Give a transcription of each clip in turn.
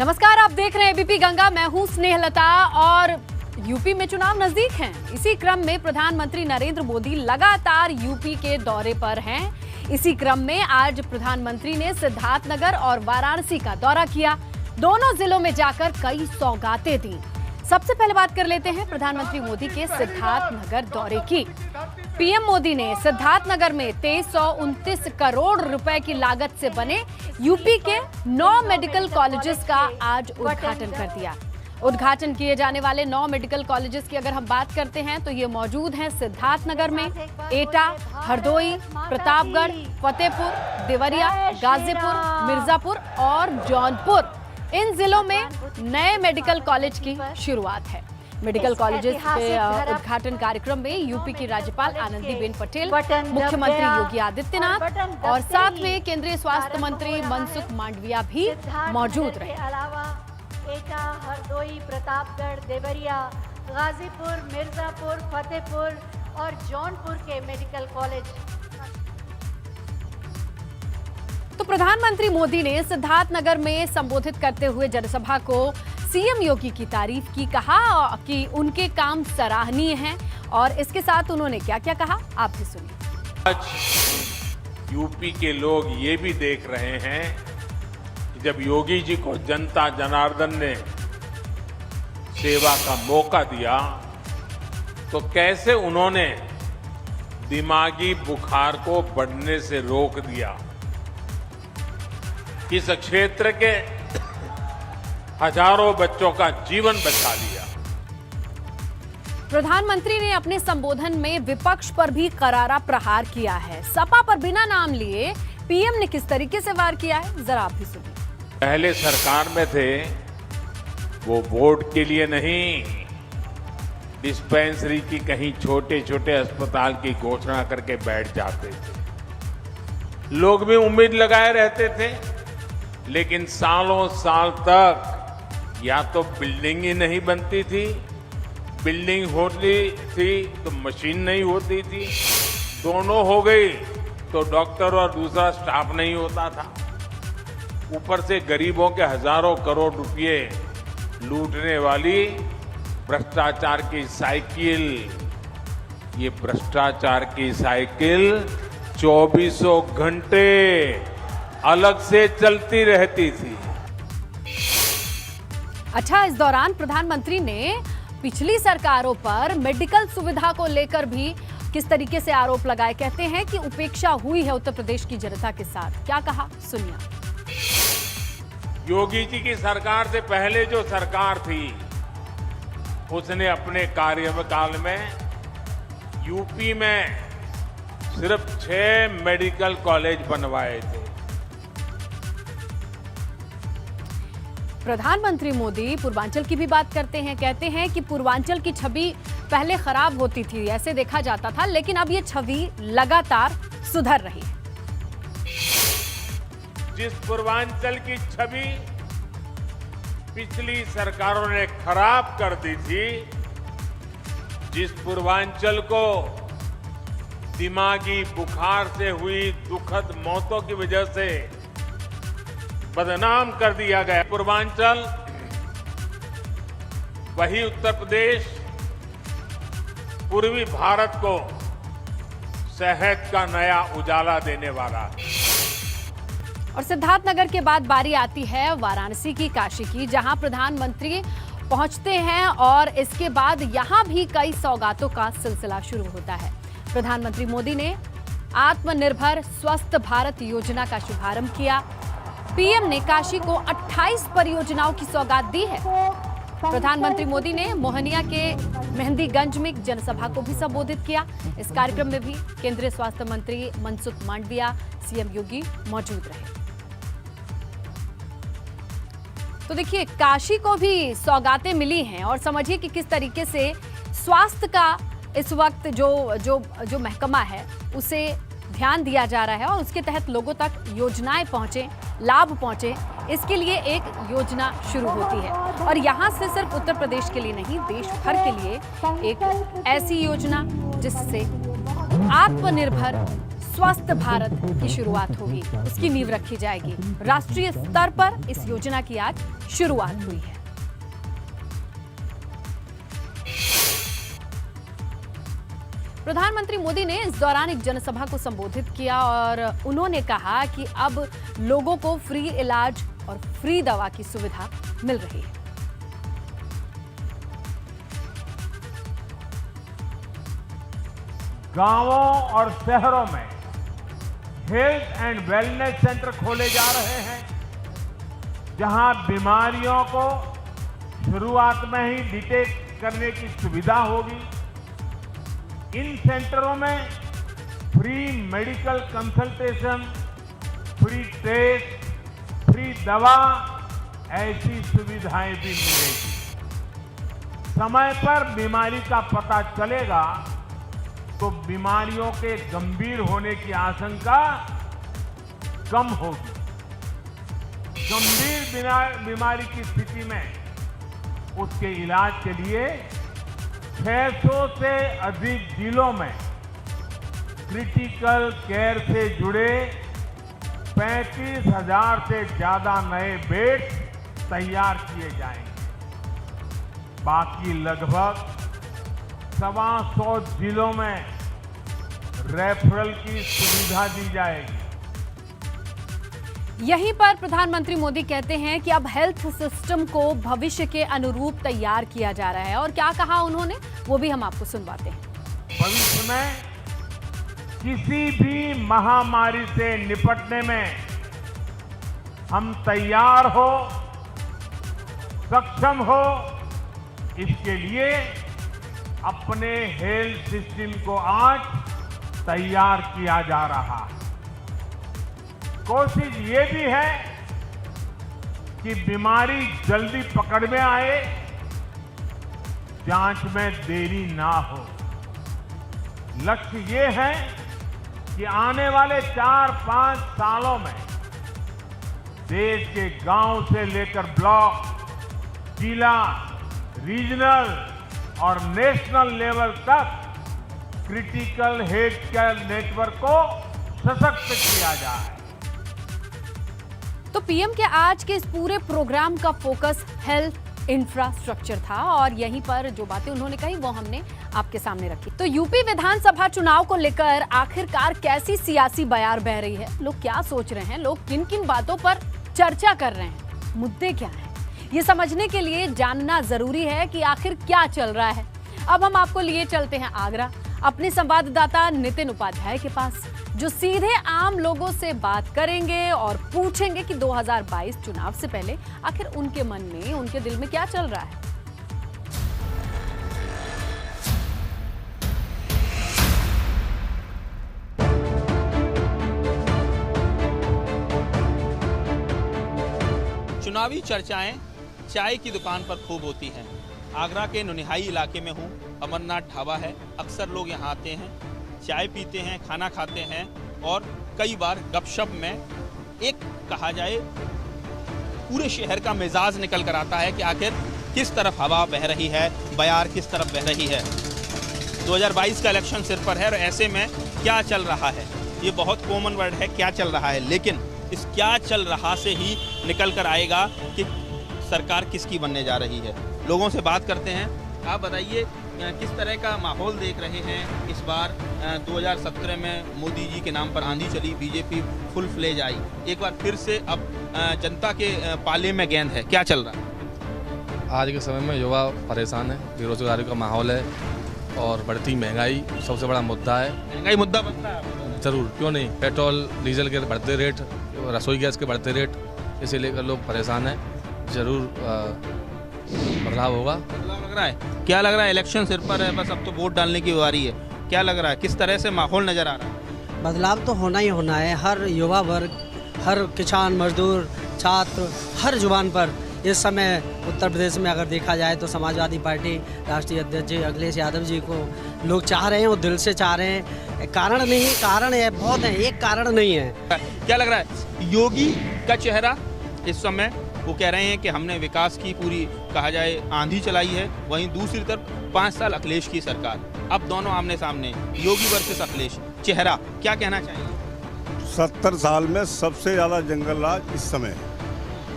नमस्कार, आप देख रहे हैं एबीपी गंगा। मैं हूं स्नेहलता और यूपी में चुनाव नजदीक हैं। इसी क्रम में प्रधानमंत्री नरेंद्र मोदी लगातार यूपी के दौरे पर हैं। इसी क्रम में आज प्रधानमंत्री ने सिद्धार्थनगर और वाराणसी का दौरा किया। दोनों जिलों में जाकर कई सौगातें दी। सबसे पहले बात कर लेते हैं प्रधानमंत्री मोदी के सिद्धार्थनगर दौरे की। पीएम मोदी ने सिद्धार्थनगर में 2329 करोड़ रुपए की लागत से बने यूपी के 9 मेडिकल कॉलेजेस का आज उद्घाटन कर दिया। उद्घाटन किए जाने वाले 9 मेडिकल कॉलेजेस की अगर हम बात करते हैं तो ये मौजूद हैं सिद्धार्थनगर में, एटा, हरदोई, प्रतापगढ़, फतेहपुर, देवरिया, गाजीपुर, मिर्जापुर और जौनपुर। इन जिलों में नए मेडिकल कॉलेज की शुरुआत है। मेडिकल कॉलेजेस के उद्घाटन कार्यक्रम में यूपी की राज्यपाल आनंदीबेन पटेल, मुख्यमंत्री योगी आदित्यनाथ और साथ में केंद्रीय स्वास्थ्य मंत्री मनसुख मांडविया भी मौजूद रहे। एटा, हरदोई, प्रतापगढ़, देवरिया, गाजीपुर, मिर्जापुर, फतेहपुर और जौनपुर के मेडिकल कॉलेज। तो प्रधानमंत्री मोदी ने सिद्धार्थनगर में संबोधित करते हुए जनसभा को सीएम योगी की तारीफ की, कहा कि उनके काम सराहनीय हैं और इसके साथ उन्होंने क्या-क्या कहा, आप भी सुनिए। आज यूपी के लोग ये भी देख रहे हैं कि जब योगी जी को जनता जनार्दन ने सेवा का मौका दिया तो कैसे उन्होंने दिमागी बुखार को बढ़ने से रोक दिया। इस क्षेत्र के हजारों बच्चों का जीवन बचा लिया। प्रधानमंत्री ने अपने संबोधन में विपक्ष पर भी करारा प्रहार किया है। सपा पर बिना नाम लिए पीएम ने किस तरीके से वार किया है, जरा आप भी सुनिए। पहले सरकार में थे वो वोट के लिए नहीं, डिस्पेंसरी की कहीं छोटे छोटे अस्पताल की घोषणा करके बैठ जाते थे। लोग भी उम्मीद लगाए रहते थे, लेकिन सालों साल तक या तो बिल्डिंग ही नहीं बनती थी, बिल्डिंग होती थी तो मशीन नहीं होती थी, दोनों हो गई तो डॉक्टर और दूसरा स्टाफ नहीं होता था। ऊपर से गरीबों के हजारों करोड़ रुपए लूटने वाली भ्रष्टाचार की साइकिल, ये भ्रष्टाचार की साइकिल 24 घंटे अलग से चलती रहती थी। अच्छा, इस दौरान प्रधानमंत्री ने पिछली सरकारों पर मेडिकल सुविधा को लेकर भी किस तरीके से आरोप लगाए। कहते हैं कि उपेक्षा हुई है उत्तर प्रदेश की जनता के साथ। क्या कहा, सुनिए। योगी जी की सरकार से पहले जो सरकार थी उसने अपने कार्यकाल में यूपी में सिर्फ 6 मेडिकल कॉलेज बनवाए थे। प्रधानमंत्री मोदी पूर्वांचल की भी बात करते हैं। कहते हैं कि पूर्वांचल की छवि पहले खराब होती थी, ऐसे देखा जाता था, लेकिन अब ये छवि लगातार सुधर रही है। जिस पूर्वांचल की छवि पिछली सरकारों ने खराब कर दी थी, जिस पूर्वांचल को दिमागी बुखार से हुई दुखद मौतों की वजह से बदनाम कर दिया गया, पूर्वांचल वही उत्तर प्रदेश पूर्वी भारत को सेहत का नया उजाला देने वाला है। और सिद्धार्थनगर के बाद बारी आती है वाराणसी की, काशी की, जहां प्रधानमंत्री पहुंचते हैं और इसके बाद यहां भी कई सौगातों का सिलसिला शुरू होता है। प्रधानमंत्री मोदी ने आत्मनिर्भर स्वस्थ भारत योजना का शुभारंभ किया। पीएम ने काशी को 28 परियोजनाओं की सौगात दी है। प्रधानमंत्री मोदी ने मोहनिया के मेहंदीगंज में एक जनसभा को भी संबोधित किया। इस कार्यक्रम में भी केंद्रीय स्वास्थ्य मंत्री मनसुख मांडविया, सीएम योगी मौजूद रहे। तो देखिए, काशी को भी सौगातें मिली हैं और समझिए कि किस तरीके से स्वास्थ्य का इस वक्त जो महकमा है उसे ध्यान दिया जा रहा है और उसके तहत लोगों तक योजनाएं पहुंचे, लाभ पहुंचे, इसके लिए एक योजना शुरू होती है। और यहाँ से सिर्फ उत्तर प्रदेश के लिए नहीं, देश भर के लिए एक ऐसी योजना जिससे आत्मनिर्भर स्वस्थ भारत की शुरुआत होगी, उसकी नींव रखी जाएगी। राष्ट्रीय स्तर पर इस योजना की आज शुरुआत हुई है। प्रधानमंत्री मोदी ने इस दौरान एक जनसभा को संबोधित किया और उन्होंने कहा कि अब लोगों को फ्री इलाज और फ्री दवा की सुविधा मिल रही है। गांवों और शहरों में हेल्थ एंड वेलनेस सेंटर खोले जा रहे हैं, जहां बीमारियों को शुरुआत में ही डिटेक्ट करने की सुविधा होगी। इन सेंटरों में free medical consultation, free test, free दवा, ऐसी सुविधाएं भी मिलेगी। समय पर बीमारी का पता चलेगा तो बीमारियों के गंभीर होने की आशंका कम होगी। गंभीर बीमारी की स्थिति में उसके इलाज के लिए 600 से अधिक जिलों में क्रिटिकल केयर से जुड़े 35,000 से ज्यादा नए बेड तैयार किए जाएंगे। बाकी लगभग 125 जिलों में रेफरल की सुविधा दी जाएगी। यहीं पर प्रधानमंत्री मोदी कहते हैं कि अब हेल्थ सिस्टम को भविष्य के अनुरूप तैयार किया जा रहा है। और क्या कहा उन्होंने, वो भी हम आपको सुनवाते हैं। भविष्य में किसी भी महामारी से निपटने में हम तैयार हो, सक्षम हो, इसके लिए अपने हेल्थ सिस्टम को आज तैयार किया जा रहा है। कोशिश ये भी है कि बीमारी जल्दी पकड़ में आए, जांच में देरी ना हो। लक्ष्य ये है कि आने वाले 4-5 सालों में देश के गांव से लेकर ब्लॉक, जिला, रीजनल और नेशनल लेवल तक क्रिटिकल हेल्थ केयर नेटवर्क को सशक्त किया जाए। तो पीएम के आज के इस पूरे प्रोग्राम का फोकस हेल्थ इंफ्रास्ट्रक्चर था और यहीं पर जो बातें उन्होंने कही वो हमने आपके सामने रखी। तो यूपी विधानसभा चुनाव को लेकर आखिरकार कैसी सियासी बयार बह रही है, लोग क्या सोच रहे हैं, लोग किन किन बातों पर चर्चा कर रहे हैं, मुद्दे क्या हैं, ये समझने के लिए जानना जरूरी है कि आखिर क्या चल रहा है। अब हम आपको लिए चलते हैं आगरा, अपने संवाददाता नितिन उपाध्याय के पास, जो सीधे आम लोगों से बात करेंगे और पूछेंगे कि 2022 चुनाव से पहले आखिर उनके मन में, उनके दिल में क्या चल रहा है। चुनावी चर्चाएं चाय की दुकान पर खूब होती हैं। आगरा के नुनिहाई इलाके में हूँ, अमरनाथ ढाबा है। अक्सर लोग यहाँ आते हैं, चाय पीते हैं, खाना खाते हैं और कई बार गपशप में एक कहा जाए पूरे शहर का मिजाज निकल कर आता है कि आखिर किस तरफ हवा बह रही है, बयार किस तरफ बह रही है। 2022 का इलेक्शन सिर पर है और ऐसे में क्या चल रहा है, ये बहुत कॉमन वर्ड है, क्या चल रहा है, लेकिन इस क्या चल रहा से ही निकल कर आएगा कि सरकार किसकी बनने जा रही है। लोगों से बात करते हैं। आप बताइए किस तरह का माहौल देख रहे हैं इस बार। 2017 में मोदी जी के नाम पर आंधी चली, बीजेपी फुल फ्लेज आई, एक बार फिर से अब जनता के पाले में गेंद है, क्या चल रहा है? आज के समय में युवा परेशान है, बेरोजगारी का माहौल है और बढ़ती महंगाई सबसे बड़ा मुद्दा है। महंगाई मुद्दा बनता है जरूर, क्यों नहीं। पेट्रोल डीजल के बढ़ते रेट, रसोई गैस के बढ़ते रेट, इसे लेकर लोग परेशान हैं। जरूर बदलाव होगा। बदलाव लग रहा है? क्या लग रहा है? इलेक्शन सिर पर है, बस अब तो वोट डालने की बारी है। क्या लग रहा है, किस तरह से माहौल नजर आ रहा है? बदलाव तो होना ही होना है। हर युवा वर्ग, हर किसान, मजदूर, छात्र, हर जुबान पर इस समय उत्तर प्रदेश में अगर देखा जाए तो समाजवादी पार्टी राष्ट्रीय अध्यक्ष जी अखिलेश यादव जी को लोग चाह रहे हैं और दिल से चाह रहे हैं। कारण नहीं, कारण है बहुत है, एक कारण नहीं है। क्या लग रहा है, योगी का चेहरा इस समय वो कह रहे हैं कि हमने विकास की पूरी कहा जाए आंधी चलाई है, वहीं दूसरी तरफ 5 साल अखिलेश की सरकार, अब दोनों आमने सामने, योगी वर्सेस अखिलेश, चेहरा, क्या कहना चाहेंगे? 70 साल में सबसे ज़्यादा जंगल राज इस समय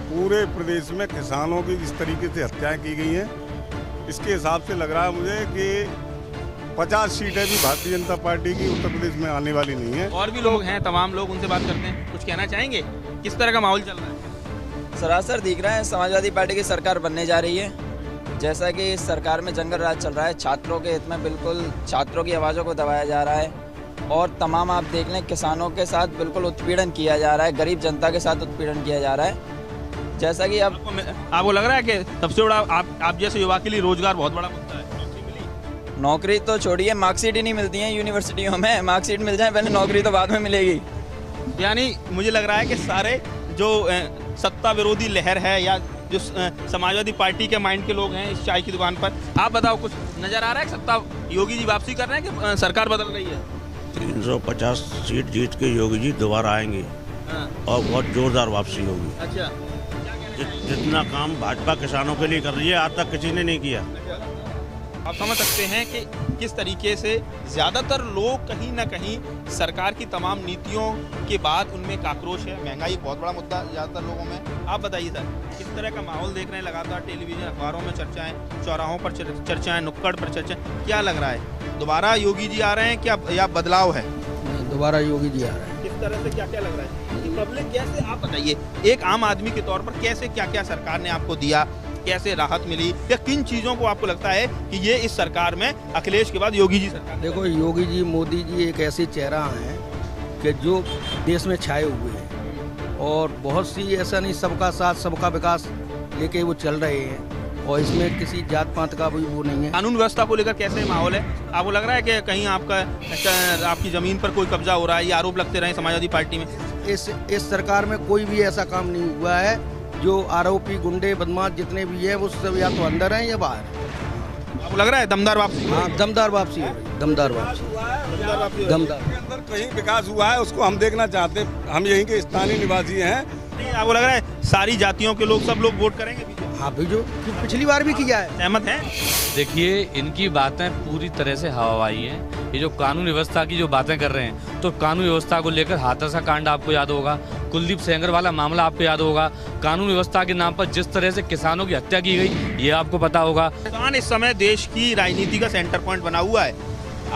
पूरे प्रदेश में किसानों की जिस तरीके से हत्याएं की गई हैं, इसके हिसाब से लग रहा है मुझे कि 50 सीटें भी भारतीय जनता पार्टी की उत्तर प्रदेश में आने वाली नहीं है। और भी लोग हैं, तमाम लोग, उनसे बात करते हैं। कुछ कहना चाहेंगे? किस तरह का माहौल चल रहा है? सरासर दिख रहा है समाजवादी पार्टी की सरकार बनने जा रही है। जैसा कि इस सरकार में जंगल राज चल रहा है, छात्रों के हित में बिल्कुल छात्रों की आवाज़ों को दबाया जा रहा है और तमाम आप देख लें किसानों के साथ बिल्कुल उत्पीड़न किया जा रहा है, गरीब जनता के साथ उत्पीड़न किया जा रहा है। जैसा कि अब आपको लग रहा है कि सबसे बड़ा आप जैसे युवा के लिए रोजगार बहुत बड़ा मुद्दा है? नौकरी मिली? नौकरी तो छोड़िए, मार्कशीट ही नहीं मिलती है यूनिवर्सिटियों में। मार्कशीट मिल जाए पहले, नौकरी तो बाद में मिलेगी। यानी मुझे लग रहा है कि सारे जो सत्ता विरोधी लहर है या जो समाजवादी पार्टी के माइंड के लोग हैं इस चाय की दुकान पर, आप बताओ, कुछ नजर आ रहा है? सत्ता योगी जी वापसी कर रहे हैं कि सरकार बदल रही है? 350 सीट जीत के योगी जी दोबारा आएंगे और बहुत जोरदार वापसी होगी। अच्छा, जितना काम भाजपा किसानों के लिए कर रही है आज तक किसी ने नहीं किया। आप समझ सकते हैं कि किस तरीके से ज़्यादातर लोग कहीं ना कहीं सरकार की तमाम नीतियों के बाद उनमें एक आक्रोश है। महंगाई एक बहुत बड़ा मुद्दा ज़्यादातर लोगों में। आप बताइए सर, किस तरह का माहौल देख रहे हैं? लगातार टेलीविजन, अखबारों में चर्चाएं, चौराहों पर चर्चाएं, नुक्कड़ पर चर्चाएं, क्या लग रहा है? दोबारा योगी जी आ रहे हैं क्या, या बदलाव है? दोबारा योगी जी आ रहे हैं। किस तरह से, क्या क्या लग रहा है? पब्लिक कैसे, आप बताइए, एक आम आदमी के तौर पर कैसे, क्या क्या सरकार ने आपको दिया, कैसे राहत मिली, या किन चीज़ों को आपको लगता है कि ये इस सरकार में अखिलेश के बाद योगी जी सरकार? देखो, योगी जी, मोदी जी एक ऐसी चेहरा हैं कि जो देश में छाए हुए हैं और बहुत सी, ऐसा नहीं, सबका साथ सबका विकास लेके वो चल रहे हैं और इसमें किसी जात पात का भी वो नहीं है। कानून व्यवस्था को लेकर कैसे माहौल है? आपको लग रहा है कि कहीं आपकी ज़मीन पर कोई कब्जा हो रहा है? ये आरोप लगते रहे समाजवादी पार्टी में। इस सरकार में कोई भी ऐसा काम नहीं हुआ है। जो आरोपी, गुंडे, बदमाश जितने भी हैं वो सब या तो अंदर हैं या बाहर हैं। आपको लग रहा है दमदार वापसी? हाँ, दमदार वापसी हो रही, दमदार वापसी, दमदार। अंदर कहीं विकास हुआ है उसको हम देखना चाहते हैं। हम यहीं के स्थानीय निवासी हैं। नहीं, आपको लग रहा है सारी जातियों के लोग, सब लोग वोट करेंगे? हाँ भाई, जो पिछली बार भी किया है। सहमत हैं? देखिए, इनकी बातें पूरी तरह से हवाई हैं। ये जो कानून व्यवस्था की जो बातें कर रहे हैं, तो कानून व्यवस्था को लेकर हाथरसा कांड आपको याद होगा, कुलदीप सेंगर वाला मामला आपको याद होगा। कानून व्यवस्था के नाम पर जिस तरह से किसानों की हत्या की गई, ये आपको पता होगा। किसान इस समय देश की राजनीति का सेंटर पॉइंट बना हुआ है।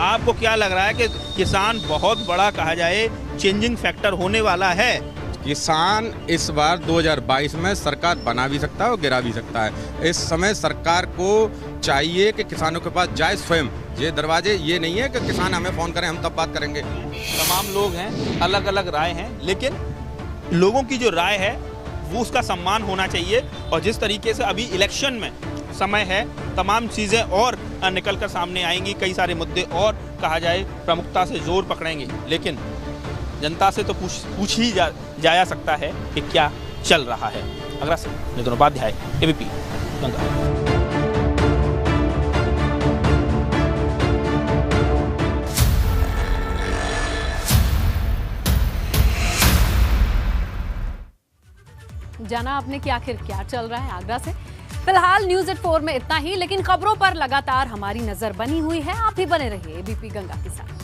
आपको क्या लग रहा है कि किसान बहुत बड़ा, कहा जाए, चेंजिंग फैक्टर होने वाला है? किसान इस बार 2022 में सरकार बना भी सकता है और गिरा भी सकता है। इस समय सरकार को चाहिए कि किसानों के पास जाए स्वयं। ये दरवाजे, ये नहीं है कि किसान हमें फ़ोन करें हम तब बात करेंगे। तमाम लोग हैं, अलग अलग राय हैं, लेकिन लोगों की जो राय है वो उसका सम्मान होना चाहिए। और जिस तरीके से अभी इलेक्शन में समय है, तमाम चीज़ें और निकल कर सामने आएंगी, कई सारे मुद्दे और, कहा जाए, प्रमुखता से जोर पकड़ेंगे। लेकिन जनता से तो पूछ ही जाया सकता है कि क्या चल रहा है। आगरा से नितिन उपाध्याय, एबीपी गंगा। जाना आपने कि आखिर क्या चल रहा है आगरा से। फिलहाल न्यूज़ एट 4 में इतना ही, लेकिन खबरों पर लगातार हमारी नजर बनी हुई है। आप भी बने रहिए एबीपी गंगा के साथ।